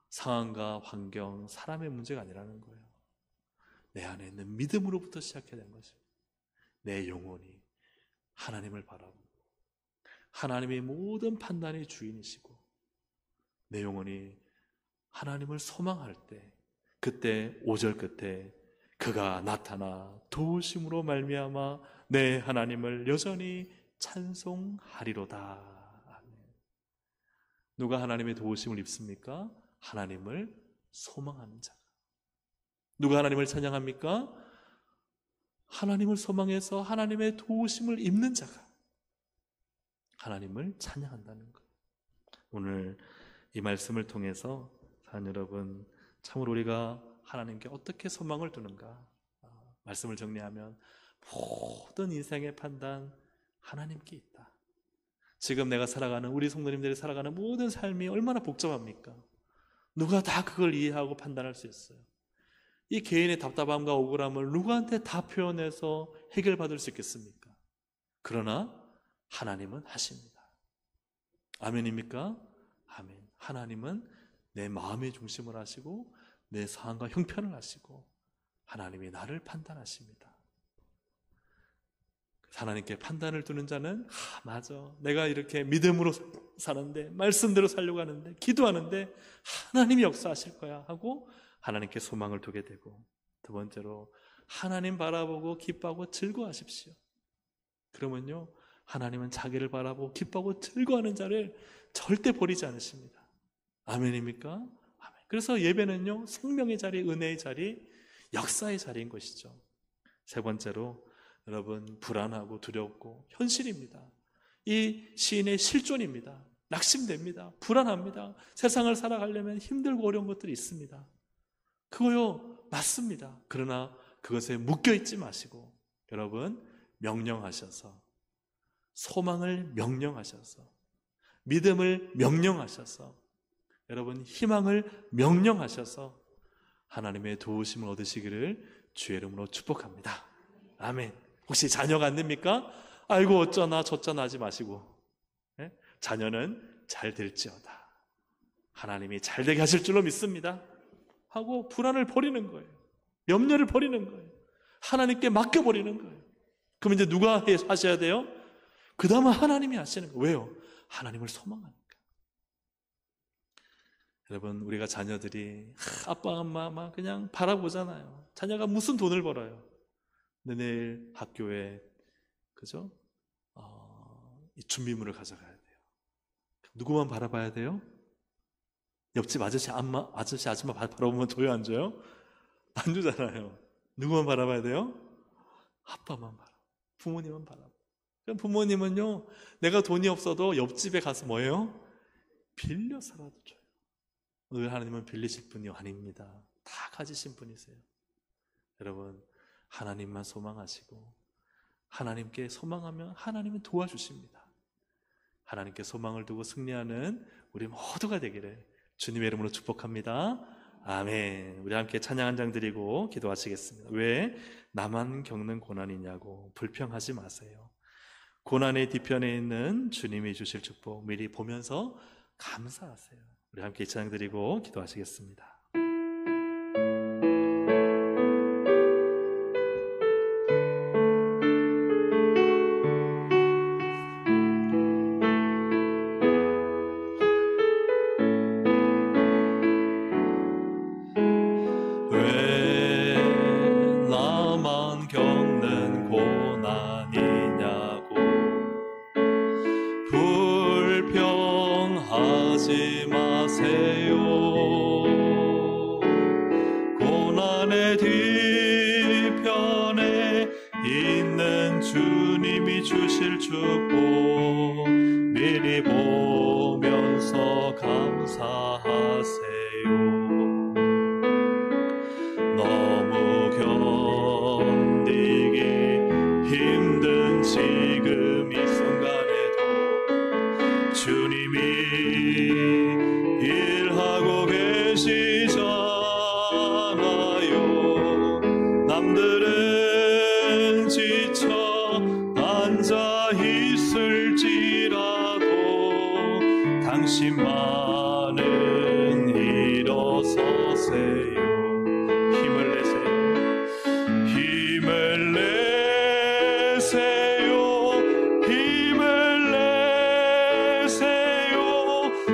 Speaker 1: 상황과 환경, 사람의 문제가 아니라는 거예요. 내 안에 있는 믿음으로부터 시작해야 되는 것입니다. 내 영혼이 하나님을 바라보고 하나님의 모든 판단의 주인이시고 내 영혼이 하나님을 소망할 때 그때 5절 끝에 그가 나타나 도우심으로 말미암아 내 하나님을 여전히 찬송하리로다. 아멘. 누가 하나님의 도우심을 입습니까? 하나님을 소망하는 자가. 누가 하나님을 찬양합니까? 하나님을 소망해서 하나님의 도우심을 입는 자가 하나님을 찬양한다는 것. 오늘 이 말씀을 통해서 사랑 여러분, 참으로 우리가 하나님께 어떻게 소망을 두는가, 말씀을 정리하면 모든 인생의 판단 하나님께 있다. 지금 내가 살아가는, 우리 성도님들이 살아가는 모든 삶이 얼마나 복잡합니까? 누가 다 그걸 이해하고 판단할 수 있어요? 이 개인의 답답함과 억울함을 누구한테 다 표현해서 해결받을 수 있겠습니까? 그러나 하나님은 하십니다. 아멘입니까? 아멘. 하나님은 내 마음의 중심을 하시고 내 상황과 형편을 하시고 하나님이 나를 판단하십니다. 하나님께 판단을 두는 자는 맞아, 내가 이렇게 믿음으로 사는데, 말씀대로 살려고 하는데, 기도하는데 하나님이 역사하실 거야 하고 하나님께 소망을 두게 되고, 두 번째로 하나님 바라보고 기뻐하고 즐거워하십시오. 그러면요, 하나님은 자기를 바라보고 기뻐하고 즐거워하는 자를 절대 버리지 않으십니다. 아멘입니까? 아멘. 그래서 예배는요, 생명의 자리, 은혜의 자리, 역사의 자리인 것이죠. 세 번째로 여러분, 불안하고 두렵고 현실입니다. 이 시인의 실존입니다. 낙심됩니다. 불안합니다. 세상을 살아가려면 힘들고 어려운 것들이 있습니다. 그거요, 맞습니다. 그러나 그것에 묶여있지 마시고 여러분, 명령하셔서, 소망을 명령하셔서, 믿음을 명령하셔서, 여러분 희망을 명령하셔서 하나님의 도우심을 얻으시기를 주의 이름으로 축복합니다. 아멘. 혹시 자녀가 안 됩니까? 아이고 어쩌나 저쩌나 하지 마시고, 네? 자녀는 잘 될지어다, 하나님이 잘 되게 하실 줄로 믿습니다 하고 불안을 버리는 거예요. 염려를 버리는 거예요. 하나님께 맡겨버리는 거예요. 그럼 이제 누가 하셔야 돼요? 그 다음은 하나님이 하시는 거예요. 왜요? 하나님을 소망하니까. 여러분, 우리가 자녀들이 아빠 엄마 그냥 바라보잖아요. 자녀가 무슨 돈을 벌어요? 근데 내일 학교에, 그죠? 이 준비물을 가져가야 돼요. 누구만 바라봐야 돼요? 옆집 아저씨 아줌마 바라보면 줘요, 안 줘요? 안 주잖아요. 누구만 바라봐야 돼요? 아빠만 바라봐. 부모님만 바라봐. 그럼 부모님은요, 내가 돈이 없어도 옆집에 가서 뭐예요? 빌려서라도 줘요. 오늘 하나님은 빌리실 분이 아닙니다. 다 가지신 분이세요. 여러분, 하나님만 소망하시고 하나님께 소망하면 하나님은 도와주십니다. 하나님께 소망을 두고 승리하는 우리 모두가 되기를 주님의 이름으로 축복합니다. 아멘. 우리 함께 찬양 한 장 드리고 기도하시겠습니다. 왜 나만 겪는 고난이냐고 불평하지 마세요. 고난의 뒤편에 있는 주님이 주실 축복 미리 보면서 감사하세요. 우리 함께 찬양 드리고 기도하시겠습니다.
Speaker 2: 하지 마세요. 고난의 뒤편에 있는 주님이 주실 축복 미리 보면서 감사하세요. 너무 견디기 힘든 지금 이 순간에도 주님이 일하고 계시잖아요. 남들은 지쳐 앉아 있을지라도 당신만은 일어서세요. 힘을 내세요. 힘을 내세요. 힘을 내세요.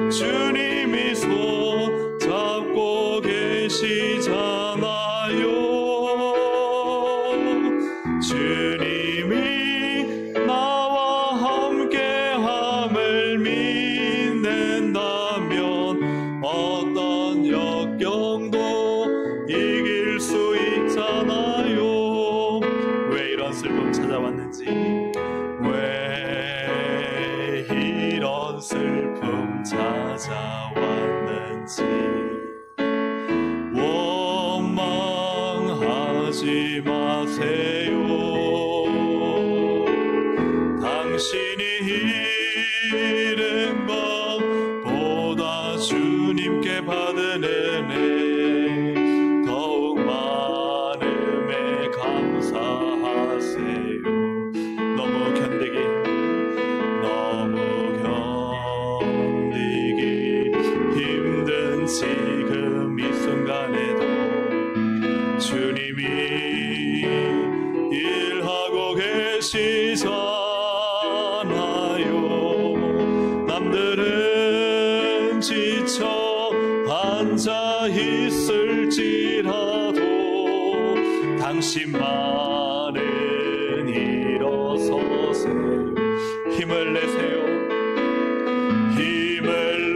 Speaker 2: 주님이 손 잡고 계시잖아요. 주님이 나와 함께함을 믿는다면
Speaker 1: 주님께 받은 은혜 더욱 많음에 감사하세요. 너무 견디기 힘든 지금 이 순간에도 주님이 일하고 계시잖아요. 남들은 지쳐 앉아 있을지라도 당신만은 일어서세요. 힘을 내세요. 힘을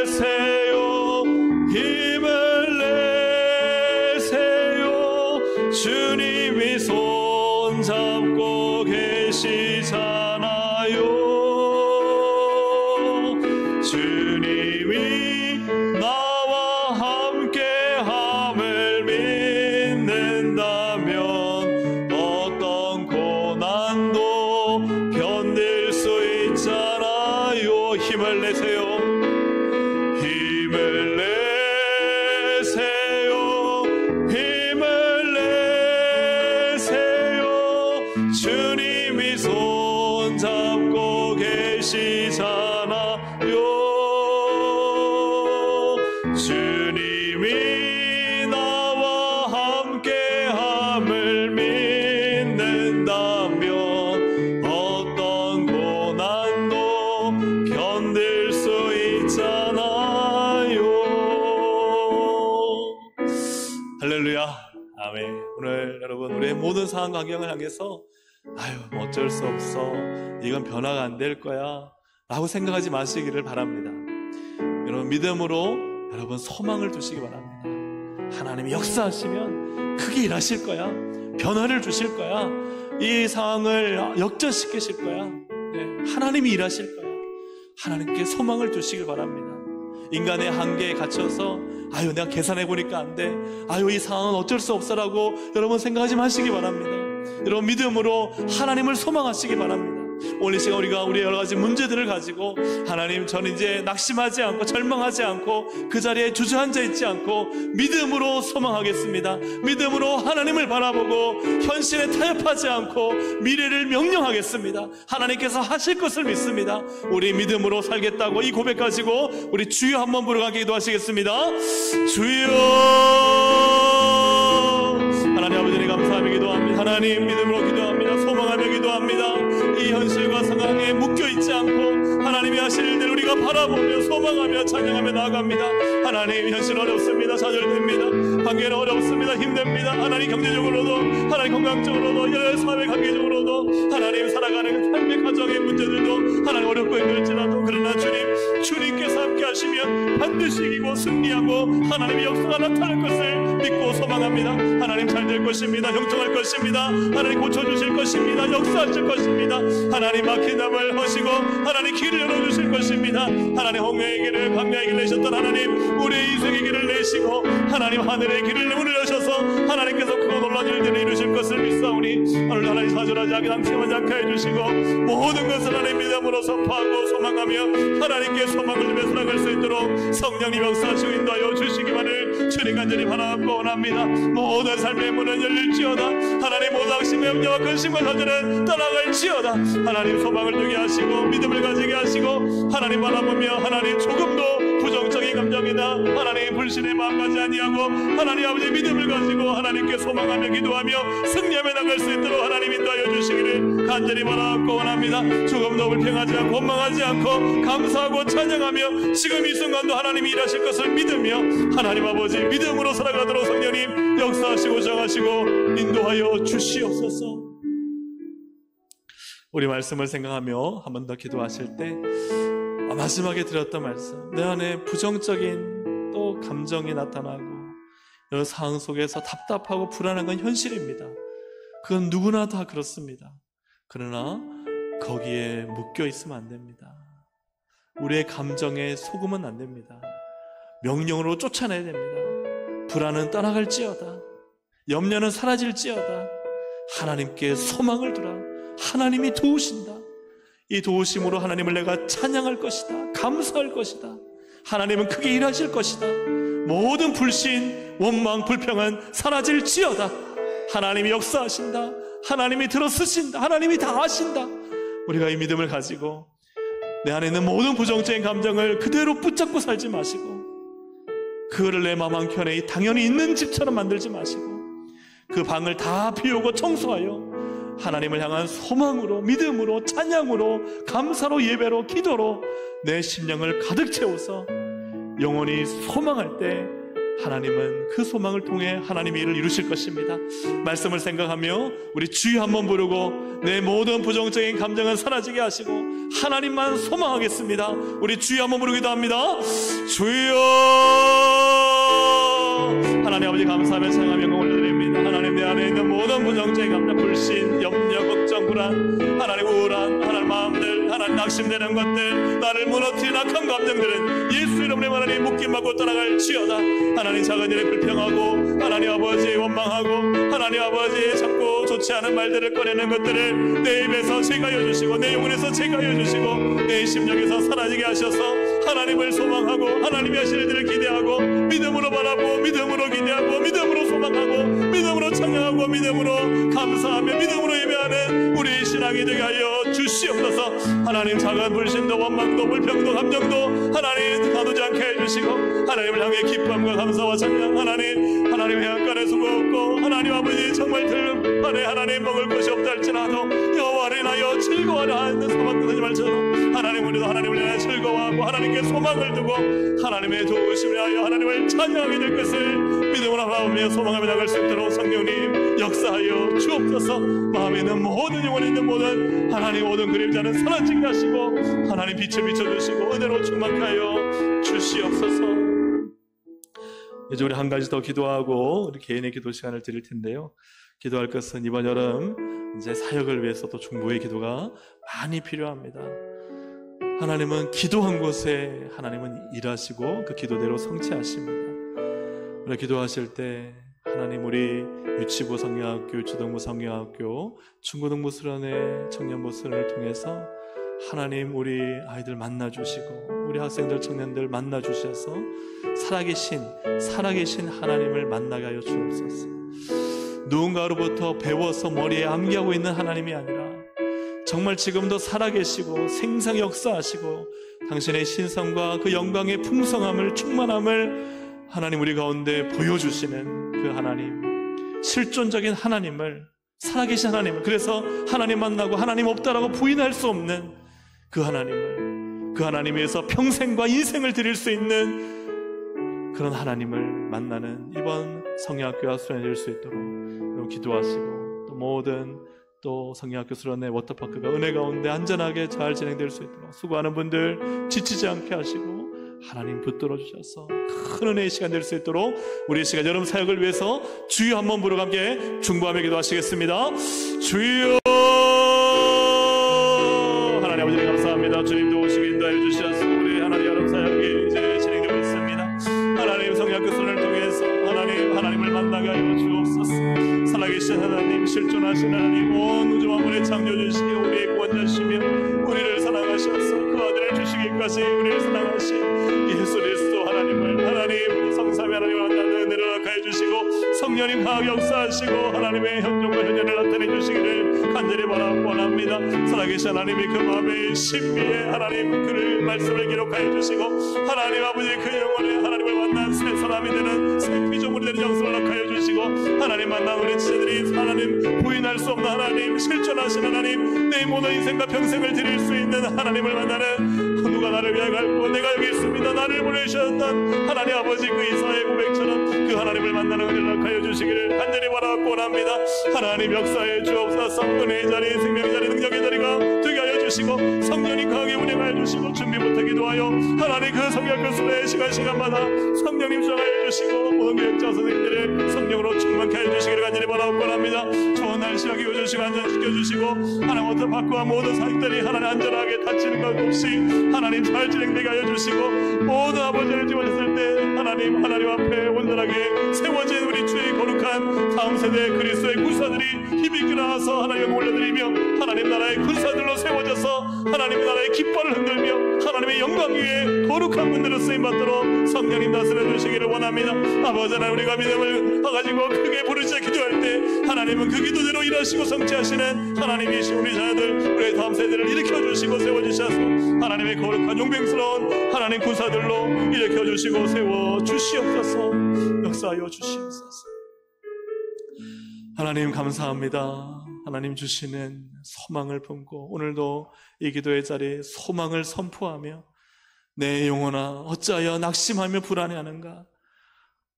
Speaker 1: 내세요. 힘을 내세요. 주님이 손잡고 계시잖아요. 주님이 나와 함께함을 믿는다면 어떤 고난도 견딜 수 있잖아요. 힘을 내세요. 힘을 내세요. 힘을 내세요. 주님이 손잡고 계시잖아요. 주님이 나와 함께함을 믿는다면 어떤 고난도 견딜 수 있잖아요. 할렐루야. 아멘. 오늘 여러분 우리의 모든 상황 환경을 향해서 어쩔 수 없어, 이건 변화가 안 될 거야 라고 생각하지 마시기를 바랍니다. 여러분 믿음으로 여러분 소망을 두시기 바랍니다. 하나님이 역사하시면 크게 일하실 거야. 변화를 주실 거야. 이 상황을 역전시키실 거야. 하나님이 일하실 거야. 하나님께 소망을 두시길 바랍니다. 인간의 한계에 갇혀서 내가 계산해보니까 안 돼, 이 상황은 어쩔 수 없어라고 여러분 생각하지 마시기 바랍니다. 여러분 믿음으로 하나님을 소망하시기 바랍니다. 오늘 이 시간 우리가 우리의 여러 가지 문제들을 가지고 하나님, 저는 이제 낙심하지 않고 절망하지 않고 그 자리에 주저앉아 있지 않고 믿음으로 소망하겠습니다. 믿음으로 하나님을 바라보고 현실에 타협하지 않고 미래를 명령하겠습니다. 하나님께서 하실 것을 믿습니다. 우리 믿음으로 살겠다고 이 고백 가지고 우리 주여 한번 부르고 함께 기도하시겠습니다. 주여. 하나님 아버지 감사하며 기도합니다. 하나님 믿음으로 기도합니다. 소망하며 기도합니다. 이 현실과 상황에 묶여있지 않고 하나님이 하실 일들 우리가 바라보며 소망하며 찬양하며 나아갑니다. 하나님 현실 어렵습니다. 좌절됩니다. 관계는 어렵습니다. 힘듭니다. 하나님 경제적으로도, 하나님 건강적으로도, 사회 관계적으로도, 하나님 살아가는 삶의 가정의 문제들도 하나님 어렵고 힘들지라도, 그러나 주님께서 함께 하시면 반드시 이기고 승리하고 하나님의 역사가 나타날 것을 믿고 소망합니다. 하나님 잘 될 것입니다. 형통할 것입니다. 하나님 고쳐주실 것입니다. 역사하실 것입니다. 하나님 막힌 담을 허시고 하나님 길을 열어주실 것입니다. 하나님 홍해의 길을, 광야의 길을 내셨던 하나님, 우리의 인생의 길을 내시고 하나님 하늘의 길을 문을 여셔서 하나님께서 크고 놀라운 일들을 이루실 것을 믿사오니 오늘 하나님 사절하지 않게 당신만 약하여 주시고 모든 것을 하나님 믿음으로 선포하고 소망하며 하나님께 소망을 주며 살아갈 수 있도록 성령님 역사하시고 인도하여 주시기만을 주님 간절히 바라고 원합니다. 모든 삶의 문은 열릴지어다. 하나님 모든 악심의 염려와 근심과 사절은 떠나갈지어다. 하나님 소망을 두게 하시고 믿음을 가지게 하시고 하나님 바라보며 하나님 조금도 부정적인 감정이나 하나님 불신의 마음 가지 아니하고 하나님 아버지 믿음을 가지고 하나님께 소망하며 기도하며 승리하며 나갈 수 있도록 하나님 인도하여 주시기를 간절히 바라고 원합니다. 조금도 불평하지 않고 원망하지 않고 감사하고 찬양하며 지금 이 순간도 하나님이 일하실 것을 믿으며 하나님 아버지 믿음으로 살아가도록 성령님 역사하시고 정하시고 인도하여 주시옵소서. 우리 말씀을 생각하며 한 번 더 기도하실 때 마지막에 드렸던 말씀, 내 안에 부정적인 또 감정이 나타나고 여러 상황 속에서 답답하고 불안한 건 현실입니다. 그건 누구나 다 그렇습니다. 그러나 거기에 묶여 있으면 안 됩니다. 우리의 감정에 속으면 안 됩니다. 명령으로 쫓아내야 됩니다. 불안은 떠나갈지어다. 염려는 사라질지어다. 하나님께 소망을 두라. 하나님이 도우신다. 이 도우심으로 하나님을 내가 찬양할 것이다. 감사할 것이다. 하나님은 크게 일하실 것이다. 모든 불신, 원망, 불평은 사라질지어다. 하나님이 역사하신다. 하나님이 들어쓰신다. 하나님이 다 아신다. 우리가 이 믿음을 가지고 내 안에 있는 모든 부정적인 감정을 그대로 붙잡고 살지 마시고, 그거를 내 마음 한켠에 당연히 있는 집처럼 만들지 마시고, 그 방을 다 비우고 청소하여 하나님을 향한 소망으로, 믿음으로, 찬양으로, 감사로, 예배로, 기도로 내 심령을 가득 채워서 영원히 소망할 때 하나님은 그 소망을 통해 하나님의 일을 이루실 것입니다. 말씀을 생각하며 우리 주여 한번 부르고 내 모든 부정적인 감정은 사라지게 하시고 하나님만 소망하겠습니다. 우리 주여 한번 부르기도 합니다. 주여. 하나님 아버지 감사하며 찬양하며 영광 올려드립니다. 하나님 내 안에 있는 모든 부정적인 감정, 불신, 염려, 걱정, 불안, 하나님 우울한 하나님 마음들, 하나님 낙심되는 것들, 나를 무너뜨린 악한 감정들은 예수 이름으로 하나님 묶임받고 떠나갈지어다. 하나님 작은 일에 불평하고 하나님 아버지 원망하고 하나님 아버지 자꾸 좋지 않은 말들을 꺼내는 것들을 내 입에서 제거하여 주시고 내 영혼에서 제거하여 주시고 내 심령에서 사라지게 하셔서 하나님을 소망하고 하나님이 하실 일들을 기대하고 믿음으로 바라고 믿음으로 기대하고 믿음으로 소망하고 믿음으로 찬양하고 믿음으로 감사하며 믿음으로 예배하는 우리의 신앙이 되게 하여 주시옵소서. 하나님 작은 불신도 원망도 불평도 감정도 하나님 가두지 않게 해주시고 하나님을 향해 기쁨과 감사와 찬양, 하나님 해안가에 수고 없고 하나님 아버지 정말 들판에 하나님 먹을 것이 없다 할지라도 여호와를 인하여 즐거워하라 하는 소망 끊지 말처럼 하나님 우리도 하나님을 인하여 즐거워하고 하나님께 소망을 두고 하나님의 도우심을 위하여 하나님을 찬양하게 될 것을 믿음으로 바라보며 소망하며 나갈 수 있도록 성령님 역사하여 주옵소서. 마음에 있는 모든 영혼에 있는 모든 하나님 모든 그림자는 사라지게 하시고 하나님 빛을 비춰주시고 은혜로 충만케 하여 주시옵소서. 이제 우리 한 가지 더 기도하고 우리 개인의 기도 시간을 드릴 텐데요. 기도할 것은 이번 여름 이제 사역을 위해서 또 중보의 기도가 많이 필요합니다. 하나님은 기도한 곳에 하나님은 일하시고 그 기도대로 성취하십니다. 우리 기도하실 때 하나님 우리 유치부 성경학교, 유치동부 성경학교, 중고등부 수련회, 청년부 수련회를 통해서 하나님 우리 아이들 만나주시고 우리 학생들 청년들 만나주셔서 살아계신 하나님을 만나게 하여 주옵소서. 누군가로부터 배워서 머리에 암기하고 있는 하나님이 아니라 정말 지금도 살아계시고 생상 역사하시고 당신의 신성과 그 영광의 풍성함을 충만함을 하나님 우리 가운데 보여주시는 그 하나님, 실존적인 하나님을, 살아계신 하나님을, 그래서 하나님 만나고 하나님 없다라고 부인할 수 없는 그 하나님을, 그 하나님 위해서 평생과 인생을 드릴 수 있는 그런 하나님을 만나는 이번 성경학교와 수련회 될 수 있도록 기도하시고 또 모든 또 성경학교 수련회 워터파크가 은혜 가운데 안전하게 잘 진행될 수 있도록 수고하는 분들 지치지 않게 하시고 하나님 붙들어 주셔서 큰 은혜의 시간 될 수 있도록 우리 시간 여름 사역을 위해서 주여 한번 부르고 함께 중보하며 기도하시겠습니다. 주여. 하나님 아버지 감사합니다. 주님 도우시기 인도하여 주셔서 우리 하나님 여름 사역이 이제 진행되고 있습니다. 하나님 성경학교 수련회를 통해서 하나님을 만나게 하여 주옵소서. 살아계신 하나님, 실존하신 하나님, 온 우주 만물의 창조주시기 우리의 구원자시며 우리를 사랑하셔서 그 아들을 주시기까지 우리를 사랑하신 예수 그리스도 하나님을 하나님 성삼위 하나님을 만나는 은혜를 허락하여 주시고 성령님 강하게 역사하시고 하나님의 형통과 현현을 나타내 주시기를 간절히 바라고 원합니다. 살아계신 하나님이 그 마음의 신비에 하나님 그를 말씀을 기록하여 주시고 하나님 아버지 그 영혼에 하나님을 만난 새 사람이 되는 새 피조물이 되는 영성을 허락하여 주시고 하나님 만난 우리 지체들이 하나님 부인할 수 없는 하나님, 실존하신 하나님, 내 모든 인생과 평생을 드릴 수 있는 하나님을 만나는 누가 나를 위하여 갈고 내가 여기 있습니다 나를 보내주셨던 하나님 아버지 그 이사의 고백처럼 그 하나님을 만나는 은혜를 허락하여 주시기를 간절히 바라고 원합니다. 하나님 역사에 주옵소서. 은혜의 자리, 생명의 자리, 능력의 자리가 되게 하여 주시고 성령님 강하게 운행하여 주시고 준비부터 기도하여 하나님 그 성경학교 수련회 시간마다 성령님 주장하여 주시고 모든 교육자 선생님들의 성령으로 충만케 하여 주시기를 간절히 바라고 원합니다. 좋은 날씨 여기 오주시고 안전시켜 주시고 하나님 워터파크와 모든 사역들이 하나님 안전하게 다치는 것 없이 하나님 잘 진행되게 하여 주시고 모든 아버지를 집어졌을 때 하나님 앞에 온전하게 세워진 우리 주의 거룩한 다음 세대 그리스도의 군사들이 힘있게 나와서 하나님을 올려드리며 하나님 나라의 군사들로 세워져서
Speaker 2: 통해서 하나님의 나라의 깃발을 흔들며 하나님의 영광 위에 거룩한 분들로 쓰임받도록 성령님 다스려 주시기를 원합니다. 아버지 하나님, 우리가 믿음을 가지고 크게 부르짖어 기도할 때 하나님은 그 기도대로 일하시고 성취하시는 하나님이신 우리 자녀들, 우리의 다음 세대를 일으켜주시고 세워주셔서 하나님의 거룩한 용맹스러운 하나님 군사들로 일으켜주시고 세워주시옵소서. 역사하여 주시옵소서. 하나님 감사합니다. 하나님 주시는 소망을 품고 오늘도 이 기도의 자리에 소망을 선포하며 내 영혼아 어찌하여 낙심하며 불안해하는가?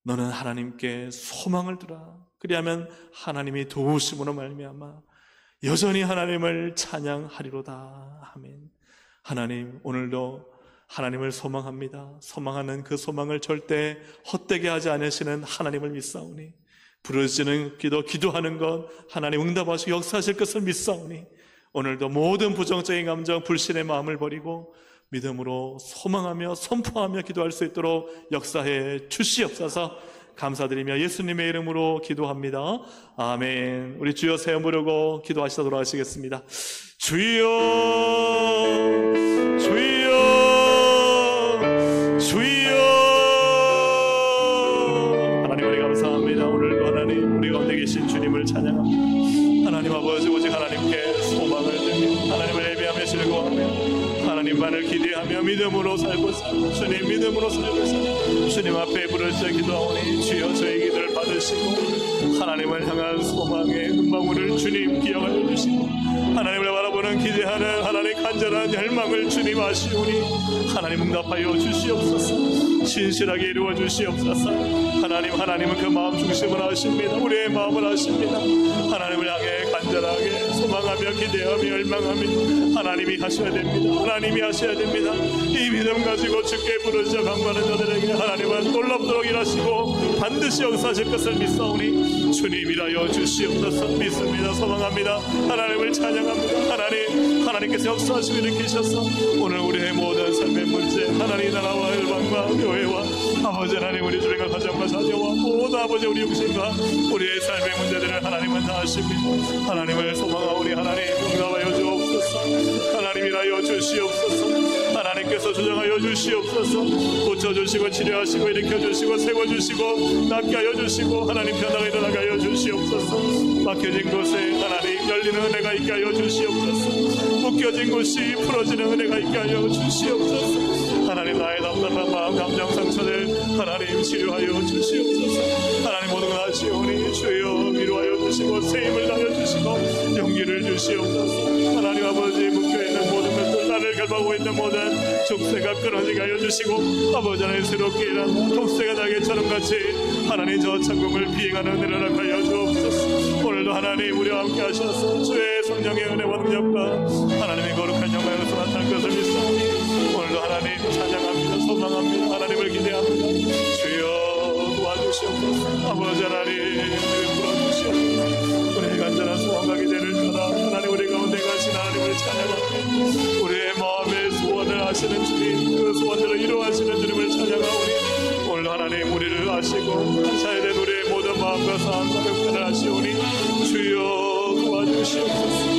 Speaker 2: 너는 하나님께 소망을 두라. 그리하면 하나님이 도우심으로 말미암아 여전히 하나님을 찬양하리로다. 아멘. 하나님, 오늘도 하나님을 소망합니다. 소망하는 그 소망을 절대 헛되게 하지 않으시는 하나님을 믿사오니, 부르짖는 기도, 기도하는 것 하나님 응답하시고 역사하실 것을 믿사오니, 오늘도 모든 부정적인 감정, 불신의 마음을 버리고 믿음으로 소망하며 선포하며 기도할 수 있도록 역사해 주시옵소서. 감사드리며 예수님의 이름으로 기도합니다. 아멘. 우리 주여 세 번 부르고 기도하시다 돌아가시겠습니다. 주여, 주여, 주여. 하나님, 우리 감사합니다. 오늘도 하나님 우리 가운데 계신 주님을 찬양합니다. 하나님 아버지, 오직 하나님께 소망을 두며 하나님을 예배하며 즐거워하며 하나님만을 기대하며 믿음으로 살고 주님 믿음으로 살고 주님 앞에 부르짖어 기도하오니 주여 저희 기도를 받으시고 하나님을 향한 소망의 눈망울을 주님 기억하여 주시고 하나님을 바라보는 기대하는 하나님의 간절한 열망을 주님 아시오니 하나님 응답하여 주시옵소서. 신실하게 이루어 주시옵소서. 하나님은 그 마음 중심을 아십니다. 우리의 마음을 아십니다. 하나님을 향해 간절하게 소망하며 기대하며 열망하며 하나님이 하셔야 됩니다. 하나님이 하셔야 됩니다. 이 믿음 가지고 주께 부르짖어 간구하는 자들에게 하나님은 놀랍도록 일하시고 반드시 역사하실 것을 믿사오니 주님 일하여 주시옵소서. 믿습니다. 소망합니다. 하나님을 찬양합니다. 하나님께서 역사하시고 일으키셔서 오늘 우리의 모든 삶의 문제, 하나님 나라와 열방과 교회와 아버지 하나님 우리 주님과 가정과 자녀와 모든 아버지 우리 육신과 우리의 삶의 문제들을 하나님은 다 아십니다. 하나님을 소망하오니 하나님 응답하여 주옵소서. 하나님이라여 주시옵소서. 하나님께서 조정하여 주시옵소서. 고쳐주시고 치료하시고 일으켜주시고 세워주시고 낫게 하여 주시고 하나님 편하게 일어나게 하여 주시옵소서. 막혀진 곳에 하나님 열리는 은혜가 있게 하여 주시옵소서. 묶여진 곳이 풀어지는 은혜가 있게 하여 주시옵소서. 하나님 나의 답답한 마음 감정 상처들 하나님 치료하여 주시옵소서. 하나님 모든 걸 아시오니 주여 위로하여 주시고 세임을 다여 주시고 용기를 주시옵소서. 하나님 아버지 묶여있는 모든 것들 나를 결박하고 있는 모든 족쇄가 끊어지게 하여 주시고 아버지 하나님 새롭게 일어난 독새가 날개처럼 같이 하나님 저 천국을 비행하는 은혜를 하여 주옵소서. 오늘도 하나님 우리와 함께 하셔서 주의 성령의 은혜와 능력과 하나님의 거룩한 영광에서 나타날 것을 믿사오니 오늘도 하나님 찬양합니다. 소망합니다. 하나님을 기대합니다. 주여 도와주시옵소서. 아버지 하나님 풀어주시옵소서. 우리의 간절한 소원과 기대를 따라 하나님 우리 가운데 가신 하나님을 찬양합니다. 우리의 마음의 소원을 아시는 주님, 그 소원들을 이루하시는 주님을 찬양하오니 오늘 하나님 우리를 아시고 하셔야 될 우리의 모든 마음과 사항과 역사를 아시오니 주여 도와주시옵소서.